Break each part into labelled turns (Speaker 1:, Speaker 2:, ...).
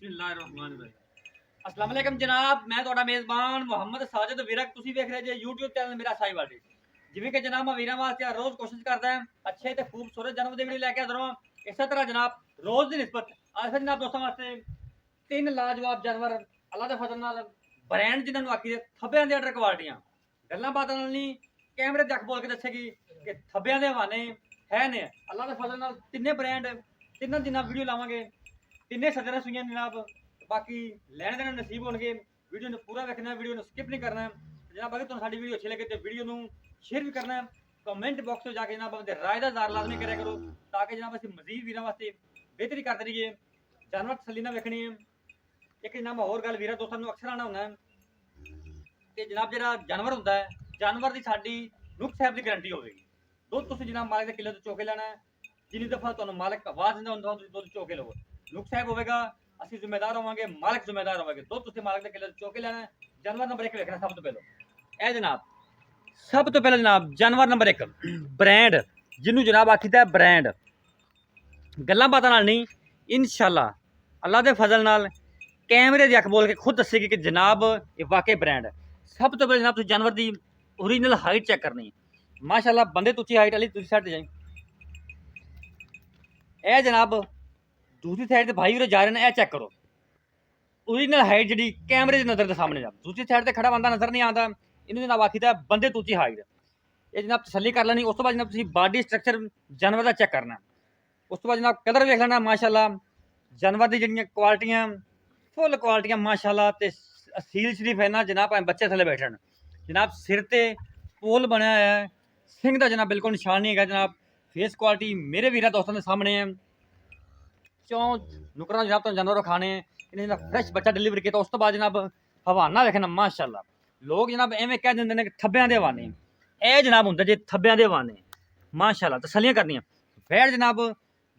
Speaker 1: बिस्मिल्लाहिर्रहमानिर्रहीम। अस्सलाम वालेकुम जनाब, मैं ਤੁਹਾਡਾ ਮੇਜ਼ਬਾਨ ਮੁਹੰਮਦ ਸਾजिद ਵਿਰਕ। ਤੁਸੀਂ ਵੇਖ ਰਹੇ ਜੇ YouTube ਚੈਨਲ ਮੇਰਾ ਸਾਈਵਾਲ ਜੀ। ਜਿਵੇਂ ਕਿ ਜਨਾਬ ਮੈਂ ਵੀਰਾਂ ਵਾਸਤੇ ਰੋਜ਼ ਕੋਸ਼ਿਸ਼ ਕਰਦਾ ਹਾਂ ਅੱਛੇ ਤੇ ਖੂਬਸੂਰਤ ਜਨਮ ਦੀ ਵੀਡੀਓ ਲੈ ਕੇ ਆਉਂਦਾ ਹਾਂ। ਇਸੇ ਤਰ੍ਹਾਂ ਜਨਾਬ ਰੋਜ਼ ਦੀ ਨਿਸਬਤ ਅੱਜ ਜਨਾਬ ਦੋਸਤਾਂ ਵਾਸਤੇ ਤਿੰਨ ਲਾਜਵਾਬ ਜਾਨਵਰ ਅੱਲਾ ਦੇ ਫਜ਼ਲ ਨਾਲ ਬ੍ਰਾਂਡ ਜਿਨ੍ਹਾਂ ਨੂੰ ਆਖੀਏ ਥੱਬਿਆਂ ਦੇ ਆਰਡਰ ਕੁਆਲਟੀਆਂ ਗੱਲਾਂ ਬਾਤਾਂ ਨਾਲ ਨਹੀਂ ਕੈਮਰੇ ਤੱਕ ਬੋਲ ਕੇ ਦੱਸੇਗੀ ਕਿ ਥੱਬਿਆਂ ਦੇ ਹਵਾਨੇ ਹੈ ਨੇ ਅੱਲਾ ਦੇ ਫਜ਼ਲ ਨਾਲ ਤਿੰਨੇ ਬ੍ਰਾਂਡ ਤਿੰਨਾਂ ਦਿਨਾਂ ਵੀਡੀਓ ਲਾਵਾਂਗੇ। ਤਿੰਨੇ ਸੱਜਣਾ ਸੁਈਆਂ ਜਨਾਬ बाकी लैने देने नसीब होंगे। वीडियो ने पूरा देखना है, वीडियो ने स्किप नहीं करना है जनाब। अगर तुम्हें साडी वीडियो अच्छी लगे तो वीडियो को शेयर भी करना है। कमेंट बॉक्स में जाके जनाब अपने राय का इज़हार लाजमी करा करो ताकि जनाब असं मजीद वीरों वास्ते बेहतरी करते रहिए। जानवर तसली ना वेखनी है। एक जनाब होर गल वीर दोस्तों अक्सर आना होंदा है कि जनाब जो जानवर होंदा है जानवर की साडी नुक्स साहब की गारंटी होगी। दुध तुसीं जनाब मालिक के किले तो चो के लेना है। जिन्नी दफा तुहानूं मालिक आवाज़ दिंदा हुंदा दुध चो के लवो। नुक्स साहब होगा ਅਸੀਂ ਜ਼ਿੰਮੇਦਾਰ ਹੋਵਾਂਗੇ, ਮਾਲਕ ਜ਼ਿੰਮੇਦਾਰ ਹੋਵੇਗਾ। ਦੁੱਧ ਤੁਸੀਂ ਮਾਲਕ ਦੇ ਕਿਲੇ ਤੋਂ ਚੁੱਕ ਕੇ ਲੈਣਾ। ਜਾਨਵਰ ਨੰਬਰ 1 ਵੇਖਣਾ ਸਭ ਤੋਂ ਪਹਿਲਾਂ ਇਹ ਜਨਾਬ ਸਭ ਤੋਂ ਪਹਿਲਾਂ ਜਨਾਬ ਜਾਨਵਰ ਨੰਬਰ 1 ਬ੍ਰਾਂਡ ਜਿਹਨੂੰ ਜਨਾਬ ਆਖੀਦਾ ਬ੍ਰਾਂਡ ਗੱਲਾਂ ਬਾਤਾਂ ਨਾਲ ਨਹੀਂ ਇਨਸ਼ਾਅੱਲਾ ਅੱਲਾ ਦੇ ਫਜ਼ਲ ਨਾਲ ਕੈਮਰੇ ਦੀ ਅੱਖ ਬੋਲ ਕੇ ਖੁਦ ਦੱਸੇਗੀ ਕਿ ਜਨਾਬ ਇਹ ਵਾਕਈ ਬ੍ਰਾਂਡ ਹੈ। ਸਭ ਤੋਂ ਪਹਿਲਾਂ ਜਨਾਬ ਤੁਸੀਂ ਜਾਨਵਰ ਦੀ ਓਰੀਜਨਲ ਹਾਈਟ ਚੈੱਕ ਕਰਨੀ ਹੈ। ਮਾਸ਼ਾਅੱਲਾ ਬੰਦੇ ਤੁਸੀਂ ਹਾਈਟ ਵਾਲੀ ਤੁਸੀਂ ਸਾਈਡ ਤੇ ਜਾਈ ਇਹ ਜਨਾਬ दूसरी साइड से भाई जा रहे हैं चेक करो ओरिजिनल हाइट जी कैमरे की नज़र के सामने जनाब दूसरी साइड से खड़ा बंदा नज़र नहीं आता इन्होंने जनाब आखी बंदे तूची हाइट ये जनाब तसली कर लेनी। उस तो बाद जनाब तुम बॉडी स्ट्रक्चर जानवर का चेक करना। उस तो बाद जनाब कलर वेख लेना माशाअल्लाह जानवर की जिहड़ियां क्वालिटियां फुल क्वालिटियां माशाअल्लाह ते असील शरीफ है ना जनाब बच्चे थले बैठन जनाब सिर ते पोल बनया है सिंह का जनाब बिल्कुल निशान नहीं है जनाब। फेस क्वालिटी मेरे वीर दोस्तों के सामने है। चौं नुकरा जनाब तो जानवर खाने इन्हें जनाब फ्रैश बच्चा डिलीवर किया। उस तो बाद जनाब हवाना देखना माशाअल्लाह लोग जनाब एवें कह देंगे ने थब्बियां दे हवाने ए जनाब होंगे जे थब्बियां दे हवाने माशाअल्लाह तसलियां करनियां। वैड़ जनाब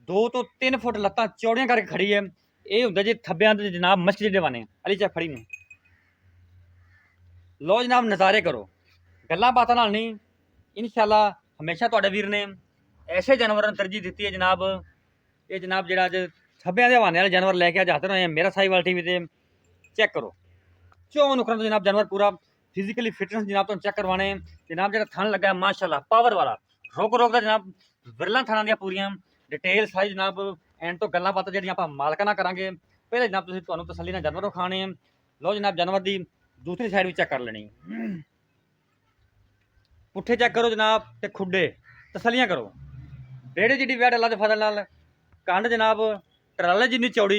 Speaker 1: 2 तो 3 फुट लत्तां चौड़ियां करके खड़ी है ये होंगे जे थब्बियां दे जनाब मछली दे हवाने अली चाहे फड़ी ने लो जनाब नज़ारे करो गल्लां बातां नाल नहीं इंशाअल्लाह हमेशा तुहाडे वीर ने ऐसे जानवरों तरजीह दी है जनाब। ये जनाब जो अज थब्बियां दे हवाने वाले जानवर लैके आज हाजिर होए मेरा साहिवाल टीवी से चेक करो चौ नुकरों तो जनाब जानवर पूरा फिजिकली फिटनेस जनाब तो चेक करवाने जनाब जो थन लगा माशाअल्लाह पावर वाला रोक रोक का जनाब विरला थाना दी पूरियां डिटेल सारी जनाब एंड तो गल्लां बातां जिहड़ियां आपां मालकां नाल करांगे। पहले जनाब तुहानूं तसल्ली नाल जानवर खाने लो जनाब जानवर की दूसरी साइड भी चेक कर लेनी पुट्ठे चेक करो जनाब ते खुडे तसल्लियां करो। बेड़े जिहड़ी वैड़ अल्लाह दे फजल नाल कंड जनाब ट्राले जिन्नी चौड़ी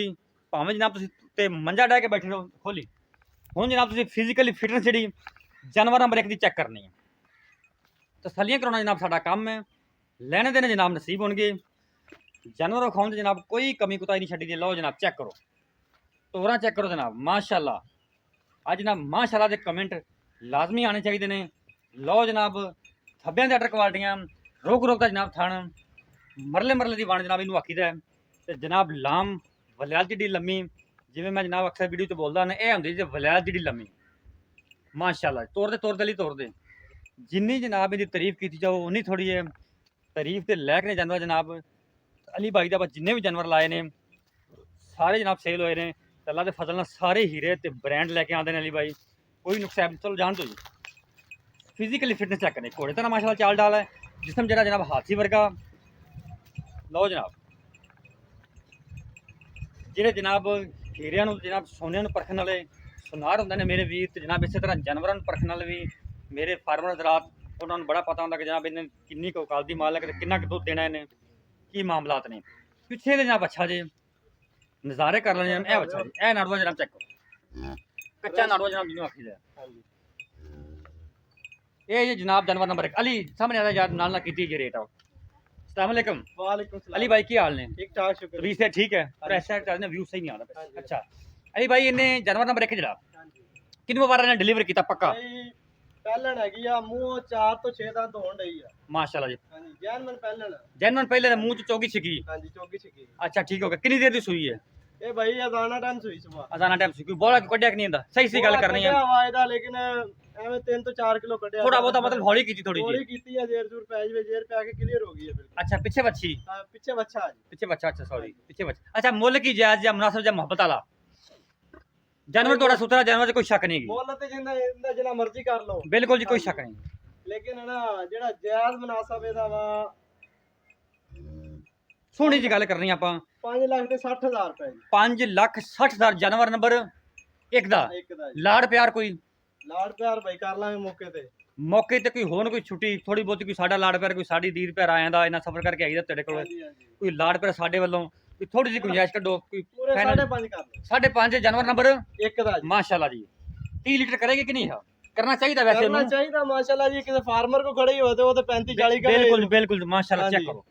Speaker 1: भावें जनाब तुसीं मंजा डह के बैठे रहो खोली हुण जनाब तुसीं फिजिकली फिटनेस जी जानवर नंबर 1 की चेक करनी है। तसल्लियां कराना जनाब साडा काम है लैने देने जनाब नसीब होणगे। जानवर खाने जनाब कोई कमी कुताही नहीं छड्डी दी। लो जनाब चेक करो तोरा चेक करो जनाब माशाअल्लाह अज जनाब माशाअल्लाह के कमेंट लाजमी आने चाहिए ने। लो जनाब थब्बियां दे अटर क्वालिटियां रोक रोक का जनाब थण मरले मरले की बण जनाब इनू आखीदा है तो जनाब लाम वलैल जी लम्मी जिवें मैं जनाब अक्सर वीडियो तो बोलता ना यह होंदी जी वलैल जी लम्मी माशाअल्लाह तोड़ते ली तोड़ते जिन्नी जनाब इहदी तारीफ की जाओ उन्नी थोड़ी है तारीफ तो लैक नहीं जानवर जनाब। अली भाई का जिन्ने भी जानवर लाए ने सारे जनाब सेल होए ने अल्लाह के फजल नाल सारे हीरे ते ब्रांड लैके आते हैं। अली भाई कोई नुकसान चलो जान दो जी फिजिकली फिटनेस चेक करने घोड़े तरह माशाअल्लाह चाल डाल है जिसम जरा जनाब हाथी वर्गा। लो जनाब जिहड़े जनाब हीरिया जनाब सोनिया परखण वाले सुनार होंदे ने मेरे वीर ते जनाब इस तरह जानवरों परखण वाले भी मेरे फार्मर हज़रात उन्होंने बड़ा पता होंदा कि जनाब इन्हें किन्नी क औकात दी माल है कि किन्ना क दुध देना इन्हें की मामलात ने पिछे दे जनाब अच्छा जे नज़ारे कर लेने ए अच्छा जी ए नाड़ुआ जनाब चेक करो कच्चा नाड़ुआ जनाब जिन्होंने आखी ये जनाब जानवर नंबर 1 अली सामने आ यार नाल ना कीती जी रेट आओ। अस्सलाम वालेकुम।
Speaker 2: वालेकुम सलाम।
Speaker 1: अली भाई की हाल ने
Speaker 2: ठीक ठाक शुक्र
Speaker 1: रीस है ठीक है प्रेशर चलने व्यू सही नहीं आता अच्छा। अली भाई इन्हें जानवर नंबर 1 जनाब कितनी बार ने डिलीवर किया पक्का
Speaker 2: ਪਹਿਲਣ ਹੈਗੀ ਆ ਮੂੰਹ 4 ਤੋਂ 6 ਦਾ ਧੋਣ ਰਹੀ ਆ
Speaker 1: माशाल्लाह जी
Speaker 2: ਹਾਂਜੀ ਜੈਨਮਨ ਪਹਿਲਣ
Speaker 1: जैनवन पहले तो मुंह च चौकी छिकी
Speaker 2: ਹਾਂਜੀ ਚੌਗੀ ਛਿੱਕੀ
Speaker 1: अच्छा ठीक हो गया कितनी देर दी सुई है
Speaker 2: ਇਹ ਭਾਈ ਅਜ਼ਾਨਾ ਟਾਈਮ ਸੂਈ ਸੁਬਾ
Speaker 1: अजाना टाइम सुई बोला कड्या कि नहीं ਹੁੰਦਾ सही सही गल करनी है
Speaker 2: ਆਵਾਜ਼ ਦਾ ਲੇਕਿਨ ਐਵੇਂ 3 ਤੋਂ 4 ਕਿਲੋ ਕੱਢਿਆ
Speaker 1: थोड़ा बहुत मतलब हौली की थोड़ी
Speaker 2: ਥੋੜੀ
Speaker 1: जी
Speaker 2: ਕੀਤੀ ਆ ਜੇਰ ਜੂਰ ਪੈ ਜਵੇ ਜੇਰ ਪੈ ਕੇ ਕਲੀਅਰ ਹੋ ਗਈ ਹੈ ਬਿਲਕੁਲ।
Speaker 1: अच्छा पीछे बच्ची
Speaker 2: ਹਾਂ ਪਿੱਛੇ ਬੱਚਾ ਆ ਜੀ
Speaker 1: पीछे बच्चा अच्छा सॉरी पीछे बच्चा अच्छा मुल की जायज या मुनासिब या मोहब्बत वाला ਜਾਨਵਰ ਤੁਹਾਡਾ ਸੁਥਰਾ ਜਾਨਵਰ 'ਚ ਕੋਈ ਸ਼ੱਕ ਨਹੀਂ ਹੈਗੀ।
Speaker 2: ਮੁੱਲ ਤੇ ਇਹਦਾ ਜਿੰਨਾ ਮਰਜ਼ੀ ਕਰ ਲਓ,
Speaker 1: ਬਿਲਕੁਲ ਜੀ ਕੋਈ ਸ਼ੱਕ ਨਹੀਂ।
Speaker 2: ਲੇਕਿਨ ਹੈ ਨਾ ਜਿਹੜਾ ਜਾਇਜ਼ ਮੁਨਾਸਬ ਇਹਦਾ ਵਾ
Speaker 1: ਸੋਹਣੀ ਜੀ ਗੱਲ ਕਰਨੀ ਆਪਾਂ
Speaker 2: 5 ਲੱਖ ਤੇ 60,000 ਰੁਪਏ ਜੀ।
Speaker 1: 5,60,000 ਜਾਨਵਰ ਨੰਬਰ ਇੱਕ ਦਾ
Speaker 2: ਇੱਕ ਦਾ ਜੀ।
Speaker 1: ਲਾੜ ਪਿਆਰ ਕੋਈ
Speaker 2: ਲਾੜ ਪਿਆਰ ਭਾਈ ਕਰ ਲਾਂਗੇ
Speaker 1: ਮੌਕੇ ਤੇ ਕੋਈ ਹੋਰ ਕੋਈ ਛੁੱਟੀ ਥੋੜੀ ਬਹੁਤੀ ਕੋਈ ਸਾਡਾ ਲਾੜ ਪਿਆਰ ਕੋਈ ਸਾਡੀ ਦੀਦ ਪਿਆਰ ਆਇਆ ਦਾ ਇਹਨਾਂ ਸਫਰ ਕਰਕੇ ਆਈਦਾ ਤੇਰੇ ਕੋਲ
Speaker 2: ਹਾਂਜੀ ਹਾਂਜੀ
Speaker 1: ਕੋਈ ਲਾੜ ਪਿਆਰ ਸਾਡੇ ਵੱਲੋਂ ਕੋਈ ਥੋੜੀ ਜਿਹੀ ਗੁੰਜਾਇਸ਼ ਕੱਢੋ ਕੋਈ
Speaker 2: ਪੂਰੇ 5.5 ਕਰ ਲਓ।
Speaker 1: 5.5 ਜਾਨਵਰ ਨੰਬਰ
Speaker 2: ਇੱਕ ਦਾ ਜੀ।
Speaker 1: ਮਾਸ਼ਾਅੱਲਾ ਜੀ 30 ਲੀਟਰ ਕਰੇਗੀ ਕਿ ਨਹੀਂ ਹੈ ਕਰਨਾ ਚਾਹੀਦਾ ਵੈਸੇ
Speaker 2: ਕਰਨਾ
Speaker 1: ਉਹਨੂੰ
Speaker 2: ਚਾਹੀਦਾ ਮਾਸ਼ਾਅੱਲਾ ਜੀ। ਕਿਸੇ ਫਾਰਮਰ ਕੋ ਖੜੀ ਹੋਵੇ ਤੇ ਉਹ ਤੇ 35 40 ਕਰੇ।
Speaker 1: ਬਿਲਕੁਲ ਬਿਲਕੁਲ ਮਾਸ਼ਾਅੱਲਾ ਚੈੱਕ
Speaker 2: ਹਾਂਜੀ।
Speaker 1: ਕਰੋ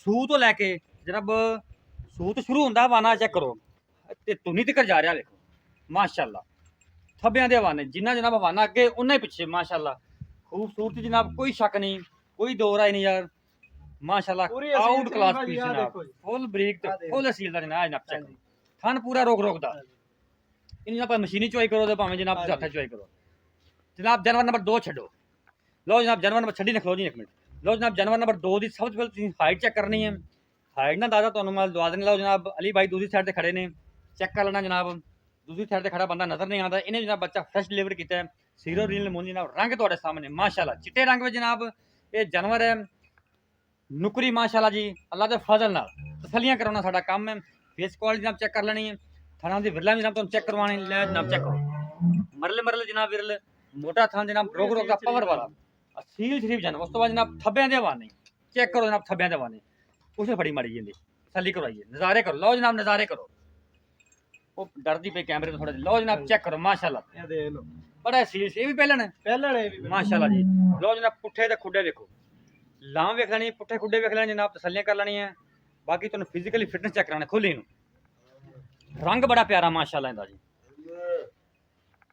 Speaker 1: ਸੂਤ ਤੋਂ ਲੈ ਕੇ ਜਨਾਬ ਸੂਤ ਸ਼ੁਰੂ ਹੁੰਦਾ ਵਾਨਾ ਚੈੱਕ ਕਰੋ ਤੇ ਤੁਨੀ ਤੱਕ ਜਾ ਰਿਹਾ ਵੇਖੋ ਮਾਸ਼ਾਅੱਲਾ ਥੱਬਿਆਂ ਦੇ ਹਵਾਨੇ ਜਿੰਨਾ ਜਨਾਬ ਹਵਾਨਾ ਅੱਗੇ ਉਹਨਾਂ ਹੀ ਪਿੱਛੇ ਮਾਸ਼ਾਅੱਲਾ ਖੂਬਸੂਰਤੀ ਜਨਾਬ ਕੋਈ ਸ਼ੱਕ ਨਹੀਂ ਕੋਈ ਦੋ ਰਾਏ ਨਹੀਂ ਯਾਰ ਮਾਸ਼ਾਅੱਲਾ
Speaker 2: ਪੂਰੀ ਅਸੀਲ
Speaker 1: ਆਊਟ ਕਲਾਸ
Speaker 2: ਭਾਜੀ,
Speaker 1: ਪੀਸ
Speaker 2: ਆਹ
Speaker 1: ਜਨਾਬ
Speaker 2: ਦੇਖੋ ਜੀ।
Speaker 1: ਫੁੱਲ ਬਰੀਕ ਤੇ
Speaker 2: ਆਹ ਦੇਖੋ।
Speaker 1: ਫੁੱਲ ਅਸੀਲ ਦਾ ਜਨਾਬ ਜਨਾਬ ਚੈੱਕ
Speaker 2: ਹਾਂਜੀ।
Speaker 1: ਥਣ ਪੂਰਾ ਰੋਕ ਦਾ ਇਹਨੂੰ ਆਪਾਂ ਮਸ਼ੀਨੀ ਚੁਆਈ ਕਰੋ ਤੇ ਭਾਵੇਂ ਜਨਾਬ
Speaker 2: ਹਾਂਜੀ।
Speaker 1: ਹੱਥਾਂ ਚੁਆਈ ਕਰੋ ਜਨਾਬ ਜਾਨਵਰ ਨੰਬਰ 2 ਛੱਡੋ ਲਓ ਜਨਾਬ ਜਾਨਵਰ ਨੰਬਰ ਛੱਡੀ ਨਖਲੋ ਜੀ ਇੱਕ ਮਿੰਟ ਲਓ ਜਨਾਬ ਜਾਨਵਰ ਨੰਬਰ 2 ਦੀ ਸਭ ਤੋਂ ਪਹਿਲਾਂ ਤੁਸੀਂ ਹਾਈਟ ਚੈੱਕ ਕਰਨੀ ਹੈ ਹਾਈਟ ਨਾ ਦਾਦਾ ਤੁਹਾਨੂੰ ਮੈਂ ਦਵਾ ਦੇਣ ਲਓ ਜਨਾਬ ਅਲੀ ਭਾਈ ਦੂਸਰੀ ਸਾਈਡ ਤੇ ਖੜੇ ਨੇ ਚੈੱਕ ਕਰ ਲੈਣਾ ਜਨਾਬ ਦੂਸਰੀ ਸਾਈਡ ਤੇ ਖੜਾ ਬੰਦਾ ਨਜ਼ਰ ਨਹੀਂ ਆਉਂਦਾ ਇਹਨੇ ਜਨਾਬ ਬੱਚਾ ਫਰੈਸ਼ ਡਿਲੀਵਰ ਕੀਤਾ ਹੈ ਸੀਰੋ ਰੀਲ ਮੂੰਹ ਜਨਾਬ ਰੰਗ ਤੁਹਾਡੇ ਸਾਹਮਣੇ ਮਾਸ਼ਾਅੱਲਾ ਚਿੱਟੇ ਰੰਗ ਵਿੱਚ ਜਨਾਬ ਇਹ ਜਾਨਵਰ ਹੈ ਨੁਕਰੀ ਮਾਸ਼ਾਅੱਲਾ ਜੀ ਅੱਲਾ ਦੇ ਫਜ਼ਲ ਨਾਲ ਤਸੱਲੀਆਂ ਕਰਾਉਣਾ ਸਾਡਾ ਕੰਮ ਹੈ ਫੇਸ ਕੁਆਲਿਟੀ ਜਨਾਬ ਚੈੱਕ ਕਰ ਲੈਣੀ ਹੈ ਥਾਣਾ ਦੀ ਵਿਰਲਾ ਜਨਾਬ ਤੁਹਾਨੂੰ ਚੈੱਕ ਕਰਵਾਉਣੀ ਲੈ ਜਨਾਬ ਚੈੱਕ ਕਰੋ ਮਰਲੇ ਜਨਾਬ ਵਿਰਲ ਮੋਟਾ ਥਾਂ ਜਨਾਬ ਰੋਗ ਦਾ ਪਾਵਰ ਵਾਲਾ ਅਸੀਲ ਸ਼ਰੀਫ ਜਾਨਵਰ ਉਸ ਤੋਂ ਬਾਅਦ ਜਨਾਬ ਥੱਬਿਆਂ ਦੇ ਹਵਾਨੇ ਚੈੱਕ ਕਰੋ ਜਨਾਬ ਥੱਬਿਆਂ ਦੇ ਹਵਾਨੇ ਉਸੇ ਫੜੀ ਮਾਰੀ ਜਾਂਦੀ ਤਸੱਲੀ ਕਰਵਾਈਏ ਨਜ਼ਾਰੇ ਕਰੋ ਲਓ ਜਨਾਬ ਨਜ਼ਾਰੇ ਕਰੋ ਉਹ ਡਰਦੀ ਪਈ ਕੈਮਰੇ ਤੋਂ ਥੋੜਾ ਲਓ ਜਨਾਬ ਚੈੱਕ ਕਰੋ ਮਾਸ਼ਾਅੱਲਾ
Speaker 2: ਇਹ ਦੇਖ ਲਓ
Speaker 1: ਬੜਾ ਅਸੀਲ ਇਹ ਵੀ ਪਹਿਲਣ ਹੈ
Speaker 2: ਪਹਿਲਣੇ ਵੀ
Speaker 1: ਮਾਸ਼ਾਅੱਲਾ ਜੀ ਲਓ ਜਨਾਬ ਪੁੱਠੇ ਤੇ ਖੁੱਡੇ ਵੇਖੋ ਲਾਂ ਵੇਖ ਲੈਣੀ ਪੁੱਠੇ ਖੁੱਡੇ ਵੇਖ ਲੈਣੇ ਜਨਾਬ ਤਸੱਲੀਆਂ ਕਰ ਲੈਣੀਆਂ ਬਾਕੀ ਤੁਹਾਨੂੰ ਫਿਜ਼ੀਕਲੀ ਫਿਟਨੈਸ ਚੈੱਕ ਕਰਾਉਣਾ ਖੁੱਲੀ ਨੂੰ ਰੰਗ ਬੜਾ ਪਿਆਰਾ ਮਾਸ਼ਾਅੱਲਾ ਇਹਦਾ ਜੀ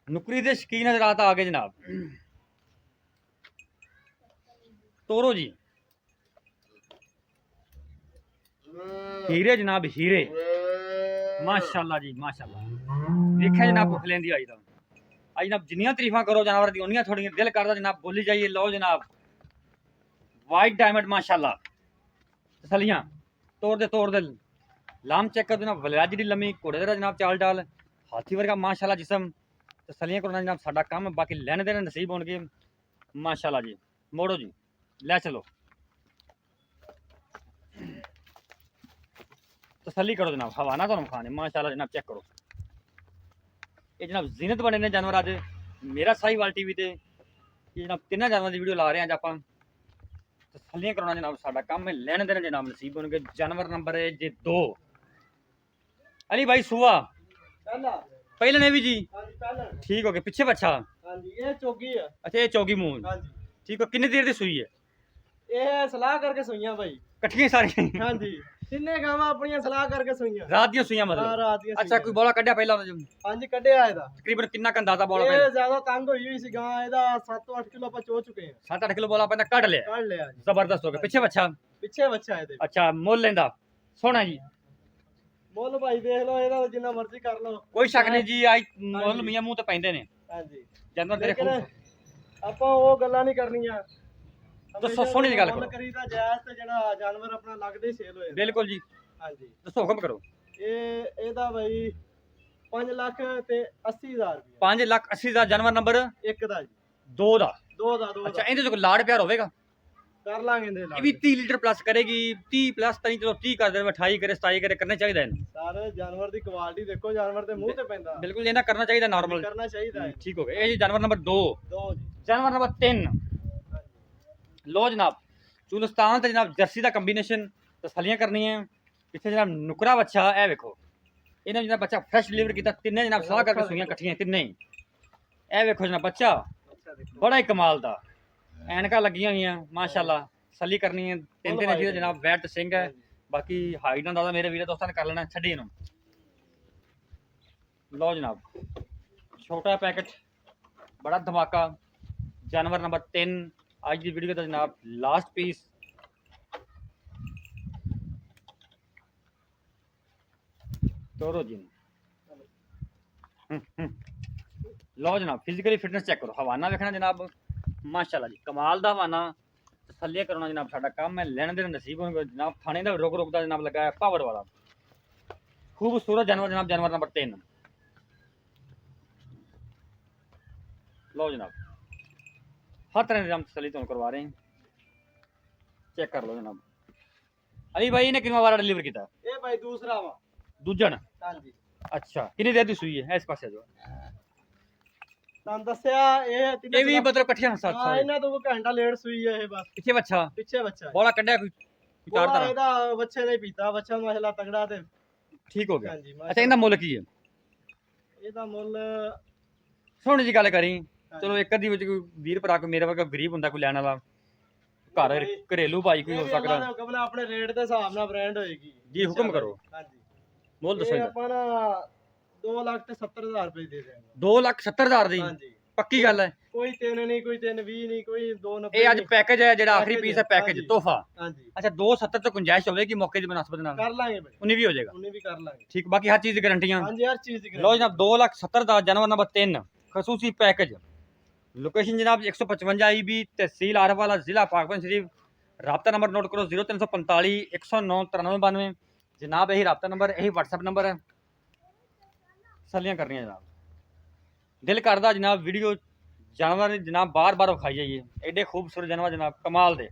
Speaker 1: ਨੁਕਰੀ ਦੇ ਸ਼ਕੀਨ ਹਜ਼ਰਾਤ ਆ ਗਏ ਜਨਾਬ ਤੋਰੋ ਜੀ ਹੀਰੇ ਜਨਾਬ ਹੀਰੇ ਮਾਸ਼ਾਅੱਲਾ ਜੀ ਮਾਸ਼ਾਅੱਲਾ ਵੇਖਿਆ ਜਨਾਬ ਭੁੱਖ ਲੈਂਦੀ ਆਈ ਤਾਂ ਅੱਜ ਜਨਾਬ ਜਿੰਨੀਆਂ ਤਾਰੀਫਾਂ ਕਰੋ ਜਾਨਵਰ ਦੀ ਉਨੀਆਂ ਥੋੜੀਆਂ ਦਿਲ ਕਰਦਾ ਜਨਾਬ ਬੋਲੀ ਜਾਈਏ ਲਓ ਜਨਾਬ ਵਾਈਟ ਡਾਇਮੰਡ ਮਾਸ਼ਾਅੱਲਾ ਤਸੱਲੀਆਂ ਤੋੜ ਦੇ ਲਾਮ ਚੈੱਕ ਕਰ ਜਨਾਬ ਵਲਿਆਜ ਦੀ ਲੰਮੀ ਘੋੜੇ ਦਾ ਜਨਾਬ ਚਾਲ ਡਾਲ ਹਾਥੀ ਵਰਗਾ ਮਾਸ਼ਾਅੱਲਾ ਜਿਸਮ ਤਸੱਲੀਆਂ ਕਰਨਾ ਜਨਾਬ ਸਾਡਾ ਕੰਮ ਬਾਕੀ ਲੈਣ ਦੇਣ ਨਸੀਬ ਹੋਣਗੇ ਮਾਸ਼ਾਅੱਲਾ ਜੀ ਮੋੜੋ ਜੀ ਲੈ ਚਲੋ ਤਸੱਲੀ ਕਰੋ ਜਨਾਬ ਹਵਾਨਾ ਤੁਹਾਨੂੰ ਖਾਣੇ ਮਾਸ਼ਾਅੱਲਾ ਜਨਾਬ ਚੈੱਕ ਕਰੋ ਇਹ ਜਨਾਬ ਜ਼ੀਨਤ ਬਣੇ ਨੇ ਜਾਨਵਰ ਅੱਜ ਮੇਰਾ ਸਾਹੀਵਾਲ ਟੀਵੀ ਤੇ ਇਹ ਜਨਾਬ ਤਿੰਨਾਂ ਜਾਨਵਰਾਂ ਦੀ ਵੀਡੀਓ ਲਾ ਰਹੇ ਹਾਂ ਅੱਜ ਆਪਾਂ ਤਸੱਲੀਆਂ ਕਰਾਉਣਾ ਜਨਾਬ ਸਾਡਾ ਕੰਮ ਹੈ ਲੈਣ ਦੇਣ ਜਨਾਬ ਨਸੀਬ ਹੋਣਗੇ ਜਾਨਵਰ ਨੰਬਰ ਹੈ ਜੇ 2 ਅਲੀ ਭਾਈ ਸੁਆ ਪਹਿਲਾਂ ਨੇ ਵੀ ਜੀ
Speaker 2: ਹਾਂਜੀ ਪਹਿਲਣ
Speaker 1: ਠੀਕ ਹੋ ਗਏ ਪਿੱਛੇ ਬੱਚਾ
Speaker 2: ਹਾਂਜੀ ਇਹ ਚੋਗੀ ਆ
Speaker 1: ਅੱਛਾ ਇਹ ਚੌਗੀ ਮੂੰਹ
Speaker 2: ਹਾਂਜੀ
Speaker 1: ਠੀਕ ਹੋ ਕਿੰਨੀ ਦੇਰ ਦੀ ਸੂਈ ਹੈ
Speaker 2: ਇਹ ਸਲਾਹ ਕਰਕੇ ਸੂਈਆਂ ਭਾਈ
Speaker 1: ਇਕੱਠੀਆਂ ਸਾਰੀਆਂ
Speaker 2: ਹਾਂਜੀ ਤਿੰਨੇ ਗਾਵਾਂ ਆਪਣੀਆਂ ਸਲਾਹ ਕਰਕੇ ਸੂਈਆਂ
Speaker 1: ਰਾਤ ਦੀਆਂ ਸੂਈਆਂ
Speaker 2: ਹਾਂ
Speaker 1: ਮਤਲਬ
Speaker 2: ਰਾਤ ਦੀਆਂ
Speaker 1: ਅੱਛਾ ਕੋਈ ਬੋਲਾ ਕੱਢਿਆ ਪਹਿਲਾਂ
Speaker 2: ਹਾਂਜੀ ਕੱਢਿਆ ਇਹਦਾ
Speaker 1: ਤਕਰੀਬਨ ਕਿੰਨਾ ਕੁ ਅੰਦਾਜ਼ਾ ਬੋਲਾ ਪਹਿਲਾਂ
Speaker 2: ਇਹ ਜ਼ਿਆਦਾ ਤੰਗ ਹੋਈ ਹੋਈ ਸੀ ਗਾਂ ਇਹਦਾ 7-8 ਕਿਲੋ ਆਪਾਂ ਚੋ ਚੁੱਕੇ ਆ
Speaker 1: 7-8 ਕਿਲੋ ਬੋਲਾ ਪਹਿਲਾਂ ਕੱਢ ਲਿਆ
Speaker 2: ਕੱਢ ਲਿਆ ਜੀ
Speaker 1: ਜ਼ਬਰਦਸਤ ਹੋ ਗਿਆ ਪਿੱਛੇ ਬੱਚਾ
Speaker 2: ਪਿੱਛੇ ਬੱਚਾ ਇਹਦੇ
Speaker 1: ਅੱਛਾ ਮੁੱਲ ਲੈਂਦਾ ਸੋਹਣਾ ਜੀ
Speaker 2: ਮੁੱਲ ਭਾਈ ਦੇਖ ਲਓ ਇਹਦਾ ਜਿੰਨਾ ਮਰਜ਼ੀ ਕਰ ਲਓ
Speaker 1: ਕੋਈ ਸ਼ੱਕ ਨਹੀਂ ਜੀ ਅੱਜ ਮੁੱਲ ਮੀਆਂ ਮੂੰਹ ਤੇ ਪੈਂਦੇ ਨੇ
Speaker 2: ਹਾਂਜੀ
Speaker 1: ਜਾਨਵਰ ਤੇਰੇ
Speaker 2: ਲੇਕਿਨ
Speaker 1: ਖੂਬ
Speaker 2: ਆਪਾਂ ਉਹ ਗੱਲਾਂ ਨਹੀਂ ਕਰਨੀਆਂ
Speaker 1: ਦੱਸੋ, ਸੋਹਣੀ ਜਿਹੀ ਗੱਲ ਕਰੋ।
Speaker 2: ਮੁੱਲ ਕਰੀਦਾ ਜਾਇਜ਼ ਤੇ ਜਿਹੜਾ ਜਾਨਵਰ ਆਪਣਾ ਲੱਗਦੇ ਹੀ ਸੇਲ ਹੋਏ
Speaker 1: ਬਿਲਕੁਲ ਜੀ
Speaker 2: ਹਾਂਜੀ
Speaker 1: ਦੱਸੋ ਹੁਕਮ ਕਰੋ
Speaker 2: ਇਹਦਾ ਭਾਈ 5 ਲੱਖ ਤੇ 80,000 ਰੁਪਏ
Speaker 1: 5,80,000 ਜਾਨਵਰ ਨੰਬਰ
Speaker 2: ਇੱਕ ਦਾ ਜੀ
Speaker 1: 2 ਦਾ
Speaker 2: ਦੋ ਦਾ
Speaker 1: ਅੱਛਾ ਇਹਦੇ ਚ ਕੋਈ ਲਾੜ ਪਿਆਰ ਹੋਵੇਗਾ
Speaker 2: ਕਰ ਲਾਂਗੇ ਇਹਦੇ
Speaker 1: ਇਹ ਵੀ 30 ਲੀਟਰ ਪਲੱਸ ਕਰੇਗੀ 30 ਪਲੱਸ ਤਾਂ ਨਹੀਂ ਚਲੋ 30 ਕਰ ਦੇ 28 ਕਰੇ 27 ਕਰੇ ਕਰਨਾ ਚਾਹੀਦਾ ਇਹਨੂੰ
Speaker 2: ਸਾਰੇ ਜਾਨਵਰ ਦੀ ਕੁਆਲਿਟੀ ਦੇਖੋ ਜਾਨਵਰ ਦੇ ਮੂੰਹ ਤੇ ਪੈਂਦਾ
Speaker 1: ਬਿਲਕੁਲ ਇਹਨਾਂ ਕਰਨਾ ਚਾਹੀਦਾ ਨਾਰਮਲ
Speaker 2: ਕਰਨਾ ਚਾਹੀਦਾ ਹੈ
Speaker 1: ਠੀਕ ਹੋ ਗਿਆ ਇਹ ਜੀ ਜਾਨਵਰ ਨੰਬਰ 2
Speaker 2: ਦੋ ਜੀ
Speaker 1: ਜਾਨਵਰ ਨੰਬਰ 3 ਲੋ ਜਨਾਬ ਚੁਲਸਤਾਨ ਤੇ ਜਨਾਬ ਜਰਸੀ ਦਾ ਕੰਬੀਨੇਸ਼ਨ ਤਸੱਲੀਆਂ ਕਰਨੀਆਂ ਪਿੱਛੇ ਜਨਾਬ ਨੁਕਰਾ ਬੱਚਾ ਇਹ ਵੇਖੋ ਇਹਨੇ ਜਨਾਬ ਬੱਚਾ ਫਰੈਸ਼ ਡਿਲੀਵਰ ਕੀਤਾ ਤਿੰਨੇ ਜਨਾਬ ਸਾਹ ਕਰਕੇ ਸੂਈਆਂ ਇਕੱਠੀਆਂ ਤਿੰਨੇ ਹੀ ਇਹ ਵੇਖੋ ਜਨਾਬ ਬੱਚਾ
Speaker 2: ਅੱਛਾ ਦੇਖੋ
Speaker 1: ਬੜਾ ਹੀ ਕਮਾਲ ਦਾ ਐਨਕਾਂ ਲੱਗੀਆਂ ਹੋਈਆਂ ਮਾਸ਼ਾਅੱਲਾ ਤਸੱਲੀ ਕਰਨੀ ਹੈ ਤਿੰਨ ਤਿੰਨ ਇੰਚੀ ਦਾ ਜਨਾਬ ਵੈਟ ਸਿੰਘ ਹੈ ਬਾਕੀ ਹਾਈਟ ਦਾ ਦਾਦਾ ਮੇਰੇ ਵੀਰੇ ਦੋਸਤਾਂ ਨੇ ਕਰ ਲੈਣਾ ਛੱਡੀ ਇਹਨੂੰ ਲਓ ਜਨਾਬ ਛੋਟਾ ਪੈਕਟ ਬੜਾ ਧਮਾਕਾ ਜਾਨਵਰ ਨੰਬਰ 3 ਅੱਜ ਦੀ ਵੀਡੀਓ ਦਾ ਜਨਾਬ ਲਾਸਟ ਪੀਸ ਤੋਰੋ ਜੀ ਲਓ ਜਨਾਬ ਫਿਜ਼ੀਕਲੀ ਫਿਟਨੈਸ ਚੈੱਕ ਕਰੋ ਹਵਾਨਾ ਵੇਖਣਾ ਜਨਾਬ ਮਾਸ਼ਾਅੱਲਾ ਜੀ ਕਮਾਲ ਦਾ ਹਵਾਨਾ ਤਸੱਲੀ ਕਰਨਾ ਜਨਾਬ ਸਾਡਾ ਕੰਮ ਹੈ ਲੈਣ ਦੇਣ ਨਸੀਬ ਹੋਣਗੇ ਜਨਾਬ ਥਾਣੇ ਦਾ ਰੁਕ ਦਾ ਜਨਾਬ ਲਗਾਇਆ ਪਾਵਰ ਵਾਲਾ ਖੂਬਸੂਰਤ ਜਾਨਵਰ ਜਨਾਬ ਜਾਨਵਰ ਨੰਬਰ 3 लो जनाब, हर तरह इंतजाम तसली तो करवा रहे हैं, चेक कर लो जनाब। अली भाई ने कितना बार डिलीवर किया?
Speaker 2: ਇਹ ਭਾਈ ਦੂਸਰਾ ਵਾ
Speaker 1: दूजन।
Speaker 2: ਹਾਂਜੀ
Speaker 1: अच्छा कितनी देर दी सुई है इस पासे जो?
Speaker 2: ਤੁਹਾਨੂੰ ਦੱਸਿਆ ਇਹ ਤਿੰਨੇ
Speaker 1: ये भी मतलब कट्ठियां साथ
Speaker 2: ਹਾਂ
Speaker 1: सारे
Speaker 2: ਇਹਨਾਂ ਤੋਂ ਕੋਈ ਘੰਟਾ ਲੇਟ ਸੂਈ ਹੈ ਇਹ ਬਸ
Speaker 1: पीछे बच्चा
Speaker 2: ਪਿੱਛੇ ਬੱਚਾ ਹੈ।
Speaker 1: बड़ा कड्डा कोई चार
Speaker 2: ਬੋਲਾ
Speaker 1: तरह
Speaker 2: ਇਹਦਾ ਬੱਚੇ ਨੇ ਪੀਤਾ ਬੱਚਾ ਮਾਸ਼ਾਅੱਲਾ ਤਗੜਾ ਤੇ
Speaker 1: ठीक हो गया।
Speaker 2: ਹਾਂਜੀ
Speaker 1: अच्छा इनका मुल की है?
Speaker 2: ਇਹਦਾ ਮੁੱਲ
Speaker 1: सोने जी गल करी, चलो एक अद्धी विच कोई वीर भरा कोई मेरे वर्गा गरीब हुंदा कोई लैण वाला घर घरेलू भाई कोई हो सकदा
Speaker 2: ਹੁਕਮ ਨਾਲ ਆਪਣੇ ਰੇਟ ਦੇ ਹਿਸਾਬ ਨਾਲ ਬ੍ਰਾਂਡ ਹੋਏਗੀ
Speaker 1: जी हुक्म करो।
Speaker 2: ਹਾਂਜੀ
Speaker 1: मुल दसो
Speaker 2: ਇਹ
Speaker 1: इहदा।
Speaker 2: ਆਪਾਂ ਨਾ 2,70,000 ਰੁਪਏ ਦੇ ਦੇਵਾਂਗੇ
Speaker 1: 2,70,000 दी
Speaker 2: ਹਾਂਜੀ
Speaker 1: पक्की गल है?
Speaker 2: ਕੋਈ 3 ਨਹੀਂ ਕੋਈ 320 ਨਹੀਂ ਕੋਈ 290
Speaker 1: ਇਹ ਅੱਜ ਪੈਕੇਜ ਹੈ ਜਿਹੜਾ ਆਖਰੀ
Speaker 2: Package
Speaker 1: ਪੀਸ ਹੈ ਪੈਕੇਜ
Speaker 2: ਹਾਂਜੀ।
Speaker 1: ਤੋਹਫਾ।
Speaker 2: ਹਾਂਜੀ
Speaker 1: ਅੱਛਾ 270 ਤੋਂ ਗੁੰਜਾਇਸ਼ ਹੋਵੇਗੀ ਮੌਕੇ ਦੀ ਮੁਨਾਸਬਤ ਨਾਲ?
Speaker 2: ਕਰ ਲਾਂਗੇ ਭਾਈ
Speaker 1: ਉਨੀ ਵੀ ਹੋ ਜਾਏਗਾ।
Speaker 2: ਉਹਨੇ ਵੀ ਕਰ ਲਾਂਗੇ
Speaker 1: ਠੀਕ, ਬਾਕੀ ਹਰ ਚੀਜ਼ ਦੀ ਗਾਰੰਟੀਆਂ।
Speaker 2: ਹਾਂਜੀ ਹਰ ਚੀਜ਼ ਦੀ
Speaker 1: ਲਓ ਜਨਾਬ 2,70,000 ਦਾ ਜਾਨਵਰ ਨੰਬਰ 3 ਖਸੂਸੀ ਪੈਕੇਜ। ਲੋਕੇਸ਼ਨ ਜਨਾਬ 155 IB तहसील आरवाला जिला पाकपन शरीफ। राब्ता नंबर नोट करो 0345 109 9392। जनाब यही राब्ता नंबर यही WhatsApp नंबर है। सलियां करनियां जनाब, दिल करदा जनाब वीडियो जानवर जनाब बार बार विखाई जाइए, एडे खूबसूरत जानवर जनाब कमाल दे।